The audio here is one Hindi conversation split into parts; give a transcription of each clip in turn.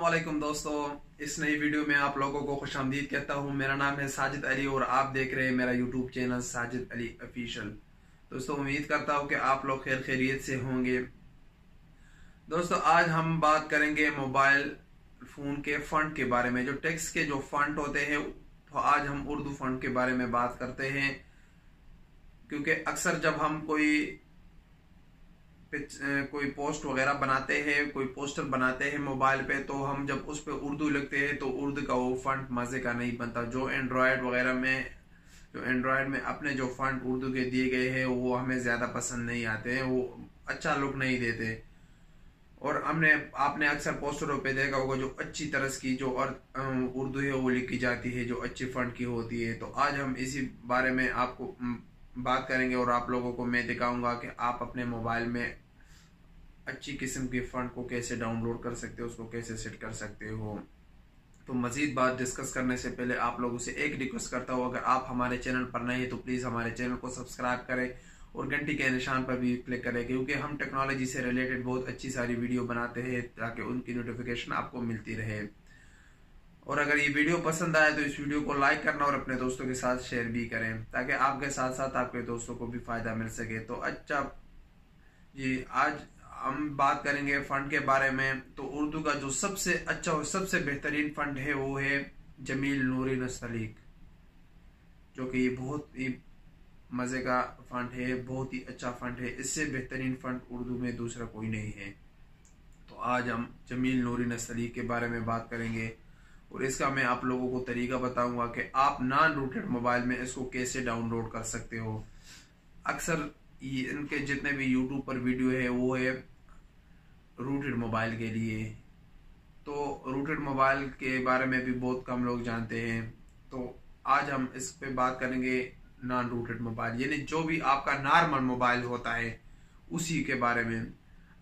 वालेकुम दोस्तों, इस नई वीडियो में आप लोगों को खुशामदीद कहता हूं। मेरा नाम है साजिद अली और आप देख रहे हैं मेरा YouTube channel Sajid Ali official. दोस्तों, उम्मीद करता हूं कि आप लोग खैर खैरियत से होंगे। दोस्तों, आज हम बात करेंगे मोबाइल फ़ोन के फ़ॉन्ट के बारे में। जो टेक्स्ट के जो फ़ॉन्ट होते हैं, तो आज हम उर्दू फ़ॉन्ट के बारे में बात करते हैं, क्योंकि अक्सर जब हम कोई पोस्ट वगैरह बनाते हैं, कोई पोस्टर बनाते हैं मोबाइल पे, तो हम जब उस पे उर्दू लिखते हैं तो उर्दू का वो फंट मज़े का नहीं बनता। जो एंड्रॉयड में अपने जो फंट उर्दू के दिए गए हैं वो हमें ज़्यादा पसंद नहीं आते हैं, वो अच्छा लुक नहीं देते। और आपने अक्सर पोस्टरों पे देखा होगा जो अच्छी तरह की जो और उर्दू है वो लिखी जाती है, जो अच्छी फंट की होती है। तो आज हम इसी बारे में आपको बात करेंगे और आप लोगों को मैं दिखाऊंगा कि आप अपने मोबाइल में अच्छी किस्म के फंड को कैसे डाउनलोड कर सकते हो, उसको कैसे सेट कर सकते हो। तो मजीद बात डिस्कस करने से पहले आप लोगों से एक रिक्वेस्ट करता हूँ, अगर आप हमारे चैनल पर नए हैं तो प्लीज़ हमारे चैनल को सब्सक्राइब करें और घंटी के निशान पर भी क्लिक करें, क्योंकि हम टेक्नोलॉजी से रिलेटेड बहुत अच्छी सारी वीडियो बनाते हैं ताकि उनकी नोटिफिकेशन आपको मिलती रहे। और अगर ये वीडियो पसंद आए तो इस वीडियो को लाइक करना और अपने दोस्तों के साथ शेयर भी करें, ताकि आपके साथ साथ आपके दोस्तों को भी फायदा मिल सके। तो अच्छा जी, आज हम बात करेंगे फंड के बारे में। तो उर्दू का जो सबसे अच्छा और सबसे बेहतरीन फंड है वो है जमील नूरी नस्तलीक, जो कि बहुत ही मज़े का फंड है, बहुत ही अच्छा फंड है। इससे बेहतरीन फंड उर्दू में दूसरा कोई नहीं है। तो आज हम जमील नूरी नस्तलीक के बारे में बात करेंगे और इसका मैं आप लोगों को तरीका बताऊंगा कि आप नॉन रूटेड मोबाइल में इसको कैसे डाउनलोड कर सकते हो। अक्सर इनके जितने भी यूट्यूब पर वीडियो है वो है रूटेड मोबाइल के लिए। तो रूटेड मोबाइल के बारे में भी बहुत कम लोग जानते हैं। तो आज हम इस पे बात करेंगे नॉन रूटेड मोबाइल, यानी जो भी आपका नॉर्मल मोबाइल होता है उसी के बारे में।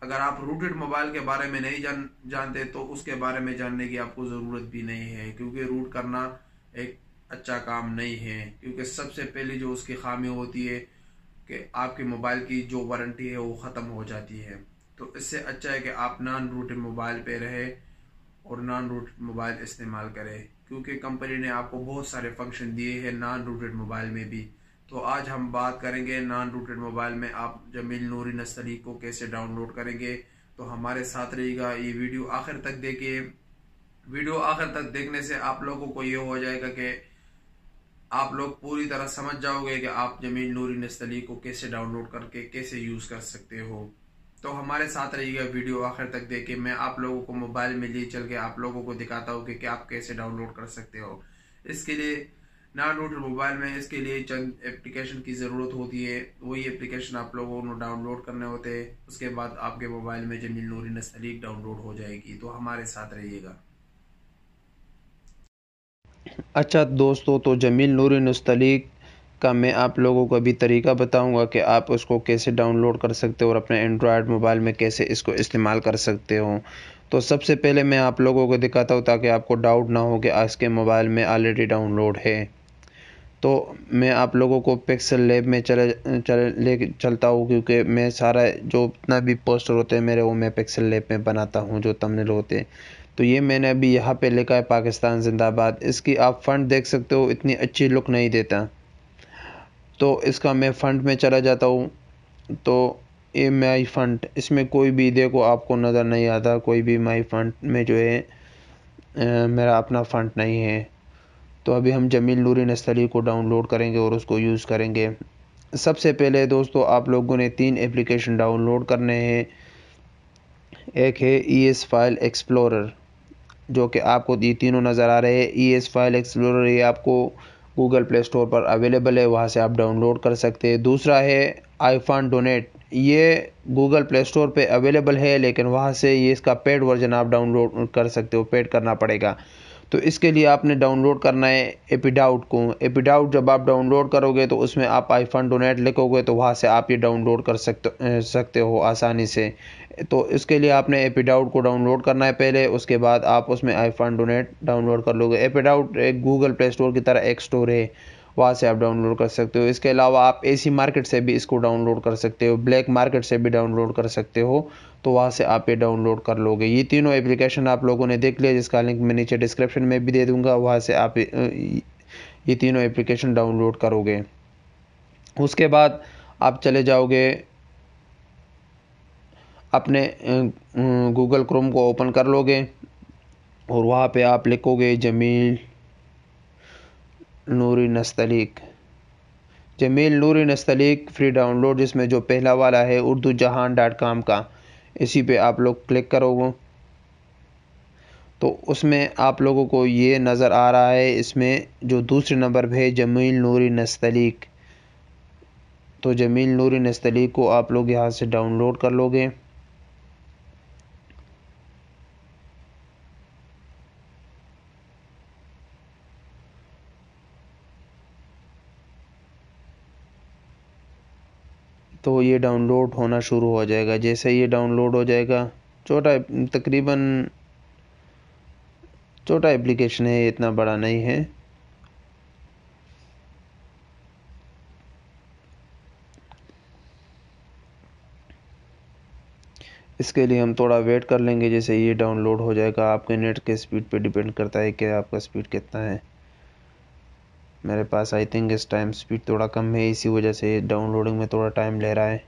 अगर आप रूटेड मोबाइल के बारे में नहीं जानते तो उसके बारे में जानने की आपको ज़रूरत भी नहीं है, क्योंकि रूट करना एक अच्छा काम नहीं है। क्योंकि सबसे पहले जो उसकी खामी होती है कि आपके मोबाइल की जो वारंटी है वो ख़त्म हो जाती है। तो इससे अच्छा है कि आप नॉन रूटेड मोबाइल पे रहे और नॉन रूटेड मोबाइल इस्तेमाल करें, क्योंकि कंपनी ने आपको बहुत सारे फंक्शन दिए हैं नॉन रूटेड मोबाइल में भी। तो आज हम बात करेंगे नॉन रूटेड मोबाइल में आप जमील नूरी नस्तलीक को कैसे डाउनलोड करेंगे। तो हमारे साथ रहिएगा, ये वीडियो आखिर तक देखिए। वीडियो आखिर तक देखने से आप लोगों को ये हो जाएगा कि आप लोग पूरी तरह समझ जाओगे कि आप जमील नूरी नस्तलीक को कैसे डाउनलोड करके कैसे यूज़ कर सकते हो। तो हमारे साथ रहिएगा, वीडियो आखिर तक देखे। मैं आप लोगों को मोबाइल में ले चल के आप लोगों को दिखाता हूँ कि आप कैसे डाउनलोड कर सकते हो। इसके लिए नॉन रूटेड मोबाइल में इसके लिए चंद एप्लीकेशन की ज़रूरत होती है। वही एप्लीकेशन आप लोगों को डाउनलोड करने होते हैं। उसके बाद आपके मोबाइल में जमील नूरी नस्तलीक डाउनलोड हो जाएगी। तो हमारे साथ रहिएगा। अच्छा दोस्तों, तो जमील नूरी नस्तलीक का मैं आप लोगों को अभी तरीका बताऊंगा कि आप उसको कैसे डाउनलोड कर सकते हो और अपने एंड्रॉयड मोबाइल में कैसे इसको इस्तेमाल कर सकते हो। तो सबसे पहले मैं आप लोगों को दिखाता हूँ ताकि आपको डाउट ना हो कि आज के मोबाइल में ऑलरेडी डाउनलोड है। तो मैं आप लोगों को पिक्सल लैब में ले चलता हूँ, क्योंकि मैं सारा जो इतना भी पोस्टर होते हैं मेरे, वो मैं पिक्सल लैब में बनाता हूँ, जो थंबनेल होते हैं। तो ये मैंने अभी यहाँ पे लिखा है पाकिस्तान जिंदाबाद। इसकी आप फ़ंट देख सकते हो, इतनी अच्छी लुक नहीं देता। तो इसका मैं फ़ंट में चला जाता हूँ। तो ये माई फ़ंट, इसमें कोई भी देखो आपको नज़र नहीं आता, कोई भी माई फ़ंट में जो है मेरा अपना फ़ंट नहीं है। तो अभी हम जमील नूरी नस्तलीक को डाउनलोड करेंगे और उसको यूज़ करेंगे। सबसे पहले दोस्तों, आप लोगों ने 3 एप्लीकेशन डाउनलोड करने हैं। एक है ES फाइल एक्सप्लोरर, जो कि आपको ये तीनों नज़र आ रहे हैं। ES फाइल एक्सप्लोरर ये आपको गूगल प्ले स्टोर पर अवेलेबल है, वहाँ से आप डाउनलोड कर सकते हैं। दूसरा है आईफोन डोनेट, ये गूगल प्ले स्टोर पे अवेलेबल है, लेकिन वहाँ से ये इसका पेड वर्जन आप डाउनलोड कर सकते हो, पेड करना पड़ेगा। तो इसके लिए आपने डाउनलोड करना है एपिडाउट को। एपिडाउट जब आप डाउनलोड करोगे तो उसमें आप आईफोन डोनेट लिखोगे तो वहाँ से आप ये डाउनलोड कर सकते हो आसानी से। तो इसके लिए आपने एपिडाउट को डाउनलोड करना है पहले, उसके बाद आप उसमें आईफोन डोनेट डाउनलोड कर लोगे। एपिडाउट एक गूगल प्ले स्टोर की तरह एक स्टोर है, वहाँ से आप डाउनलोड कर सकते हो। इसके अलावा आप एसी मार्केट से भी इसको डाउनलोड कर सकते हो, ब्लैक मार्केट से भी डाउनलोड कर सकते हो, तो वहाँ से आप ये डाउनलोड कर लोगे। ये तीनों एप्लीकेशन आप लोगों ने देख लिया, जिसका लिंक मैं नीचे डिस्क्रिप्शन में भी दे दूँगा, वहाँ से आप ये तीनों एप्लीकेशन डाउनलोड करोगे। उसके बाद आप चले जाओगे अपने गूगल क्रोम को ओपन कर लोगे और वहाँ पे आप लिखोगे जमील नूरी नस्तलीक, जमील नूरी नस्तलीक फ्री डाउनलोड, जिसमें जो पहला वाला है urdujahan.com का, इसी पे आप लोग क्लिक करोगे तो उसमें आप लोगों को ये नज़र आ रहा है, इसमें जो दूसरे नंबर पे है जमील नूरी नस्तलीक, तो जमील नूरी नस्तलीक को आप लोग यहाँ से डाउनलोड कर लोगे। तो ये डाउनलोड होना शुरू हो जाएगा। जैसे ये डाउनलोड हो जाएगा, तकरीबन छोटा एप्लीकेशन है, इतना बड़ा नहीं है। इसके लिए हम थोड़ा वेट कर लेंगे। जैसे ये डाउनलोड हो जाएगा, आपके नेट के स्पीड पे डिपेंड करता है कि आपका स्पीड कितना है। मेरे पास आई थिंक इस टाइम स्पीड थोड़ा कम है, इसी वजह से डाउनलोडिंग में थोड़ा टाइम ले रहा है।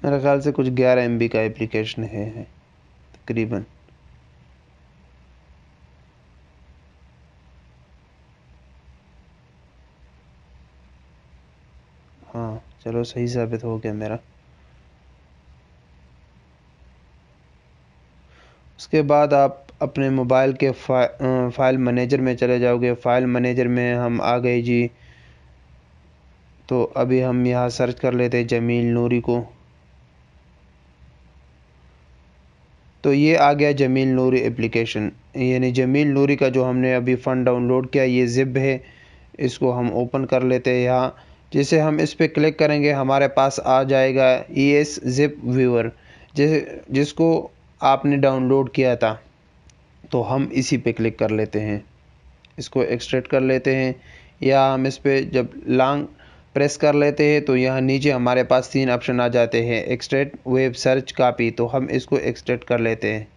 मेरे ख्याल से कुछ 11 MB का एप्लीकेशन है तकरीबन। हाँ चलो, सही साबित हो गया मेरा। उसके बाद आप अपने मोबाइल के फाइल मैनेजर में चले जाओगे। फाइल मैनेजर में हम आ गए जी। तो अभी हम यहाँ सर्च कर लेते हैं जमील नूरी को। तो ये आ गया जमील नूरी एप्लीकेशन, यानी जमील नूरी का जो हमने अभी फ़ंड डाउनलोड किया, ये ज़िप है। इसको हम ओपन कर लेते हैं यहाँ। जैसे हम इस पर क्लिक करेंगे, हमारे पास आ जाएगा ES ज़िप व्यूअर, जिसको आपने डाउनलोड किया था। तो हम इसी पे क्लिक कर लेते हैं, इसको एक्सट्रैक्ट कर लेते हैं। या हम इस पे जब लॉन्ग प्रेस कर लेते हैं तो यहाँ नीचे हमारे पास 3 ऑप्शन आ जाते हैं, एक्सट्रैक्ट, वेब सर्च, कॉपी। तो हम इसको एक्सट्रैक्ट कर लेते हैं।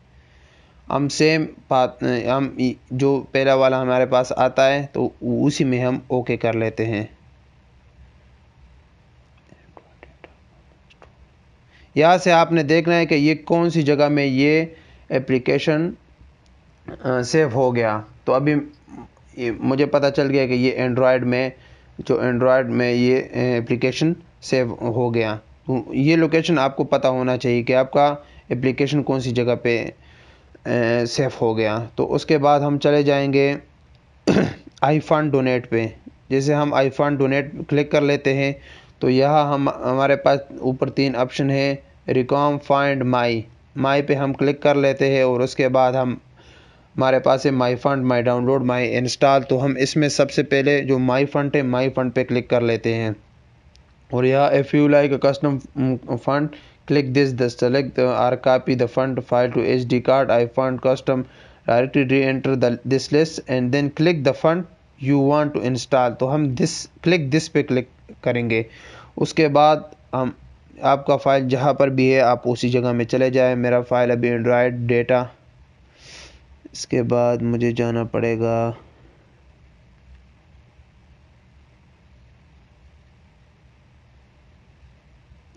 हम सेम बात, हम जो पहला वाला हमारे पास आता है तो उसी में हम ओके कर लेते हैं। यहाँ से आपने देखना है कि ये कौन सी जगह में ये एप्लीकेशन सेव हो गया। तो अभी मुझे पता चल गया कि ये एंड्रॉयड में ये एप्लीकेशन सेव हो गया। तो ये लोकेशन आपको पता होना चाहिए कि आपका एप्लीकेशन कौन सी जगह पे सेव हो गया। तो उसके बाद हम चले जाएंगे iFund डोनेट पे। जैसे हम iFund डोनेट क्लिक कर लेते हैं तो यहाँ हमारे पास ऊपर 3 ऑप्शन है, रिकॉम, फाइंड, माई पे हम क्लिक कर लेते हैं। और उसके बाद हमारे पास है माई फंड, माई डाउनलोड, माई इंस्टॉल। तो हम इसमें सबसे पहले जो माई फंड है, माई फंड पे क्लिक कर लेते हैं। और यहाँ if you like a custom font click this the select or copy the font file to SD card I font custom directly reenter this list and then click the font you want to install. तो हम क्लिक दिस पे क्लिक करेंगे। उसके बाद हम आपका फ़ाइल जहाँ पर भी है आप उसी जगह में चले जाए। मेरा फ़ाइल अभी एंड्रॉयड डेटा। इसके बाद मुझे जाना पड़ेगा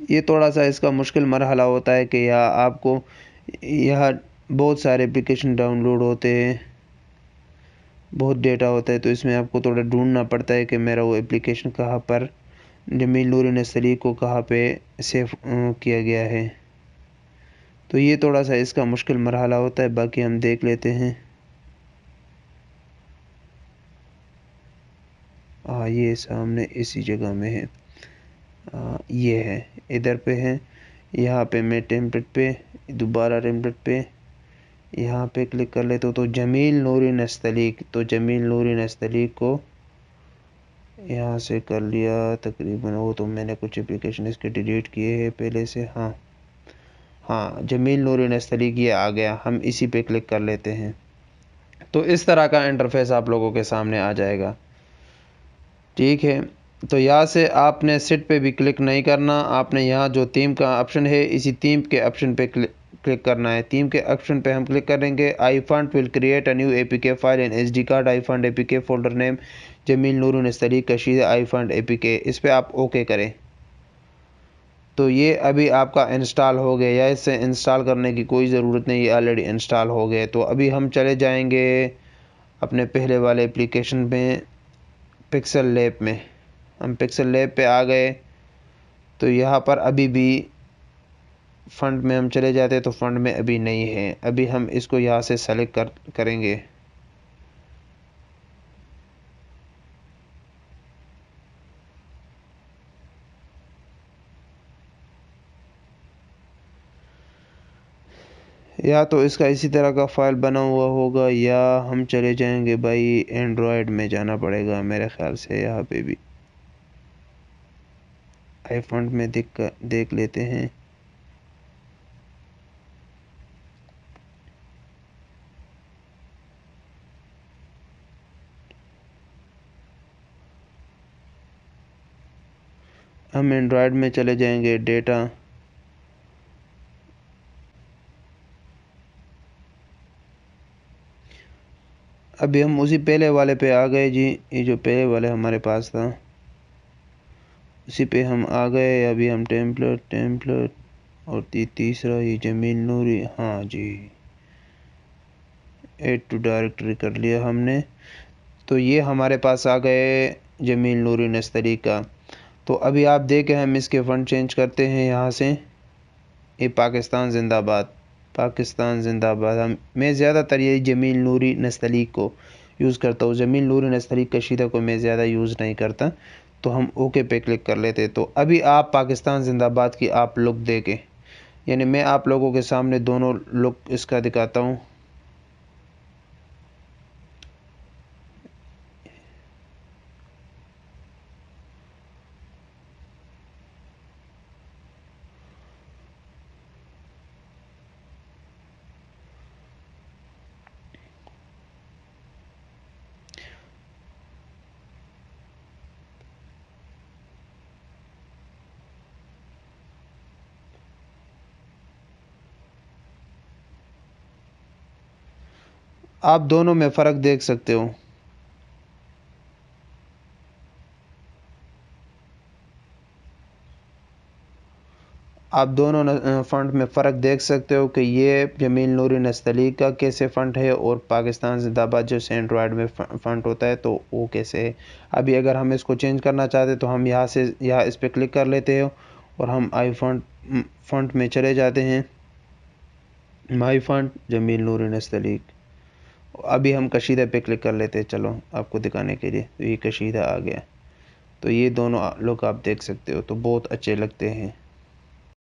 ये थोड़ा सा इसका मुश्किल मरहला होता है कि यहाँ बहुत सारे एप्लीकेशन डाउनलोड होते हैं, बहुत डेटा होता है। तो इसमें आपको थोड़ा ढूंढना पड़ता है कि मेरा वो एप्लीकेशन कहाँ पर, जमील नूरी नस्तलीक को कहाँ पे सेव किया गया है। तो ये थोड़ा सा इसका मुश्किल मरहला होता है। बाकी हम देख लेते हैं। हाँ, ये सामने इसी जगह में है। ये है, इधर पे है। यहाँ पे मैं टेम्पलेट पे, दोबारा टेम्पलेट पे, यहाँ पे क्लिक कर लेते हो तो जमील नूरी नस्तलीक, तो जमील नूरी नस्तलीक को यहाँ से कर लिया तकरीबन। वो तो मैंने कुछ एप्लीकेशन इसके डिलीट किए हैं पहले से। हाँ जमील नूरी नस्तलीक ये आ गया, हम इसी पे क्लिक कर लेते हैं। तो इस तरह का इंटरफेस आप लोगों के सामने आ जाएगा। ठीक है, तो यहाँ से आपने सेट पे भी क्लिक नहीं करना, आपने यहाँ जो थीम का ऑप्शन है इसी थीम के ऑप्शन पे क्लिक करना है। थीम के ऑप्शन पे हम क्लिक करेंगे। I found will create a new APK file in SD card I found APK folder name Jameel Noor Nastaleeq Kasheed I found APK, इस पर आप ओके करें। तो ये अभी आपका इंस्टॉल हो गया, या इससे इंस्टॉल करने की कोई ज़रूरत नहीं, ये ऑलरेडी इंस्टॉल हो गए। तो अभी हम चले जाएंगे अपने पहले वाले एप्लीकेशन में, पिक्सल लैब में। हम पिक्सल लैब पे आ गए, तो यहाँ पर अभी भी फ़ंड में हम चले जाते तो फ़ंड में अभी नहीं है। अभी हम इसको यहाँ से सेलेक्ट करेंगे। या तो इसका इसी तरह का फाइल बना हुआ होगा, या हम चले जाएंगे भाई एंड्रॉयड में जाना पड़ेगा मेरे ख्याल से। यहाँ पे भी आई फंड में देख लेते हैं। हम एंड्रॉयड में चले जाएंगे, डेटा, अभी हम उसी पहले वाले पे आ गए जी। ये जो पहले वाले हमारे पास था उसी पे हम आ गए। अभी हम टेम्पलेट और तीसरा ये जमील नूरी, हाँ जी ऐड टू डायरेक्टरी कर लिया हमने। तो ये हमारे पास आ गए जमील नूरी नस्तलीक का। तो अभी आप देखें हम इसके फ़ंड चेंज करते हैं यहाँ से। ये पाकिस्तान जिंदाबाद, पाकिस्तान जिंदाबाद। मैं ज़्यादातर ये जमील नूरी नस्तलीक को यूज़ करता हूँ, जमील नूरी नस्तलीक कशीदा को मैं ज़्यादा यूज़ नहीं करता। तो हम ओके पे क्लिक कर लेते। तो अभी आप पाकिस्तान जिंदाबाद की आप लुक देखें, यानी मैं आप लोगों के सामने दोनों लुक इसका दिखाता हूँ। आप दोनों में फ़र्क देख सकते हो। आप दोनों फ़ंड में फ़र्क देख सकते हो कि ये जमील नूरी नस्तलीक का कैसे फ़ंड है और पाकिस्तान जिंदाबाद जो एंड्रॉयड में फ़ंड होता है तो वो कैसे है। अभी अगर हम इसको चेंज करना चाहते तो हम यहाँ इस पर क्लिक कर लेते हो और हम आई फंड में चले जाते हैं। माई फंड जमील नूरी नस्तलीक। अभी हम कशीदा पे क्लिक कर लेते हैं, चलो आपको दिखाने के लिए। तो ये कशीदा आ गया। तो ये दोनों लोग आप देख सकते हो, तो बहुत अच्छे लगते हैं।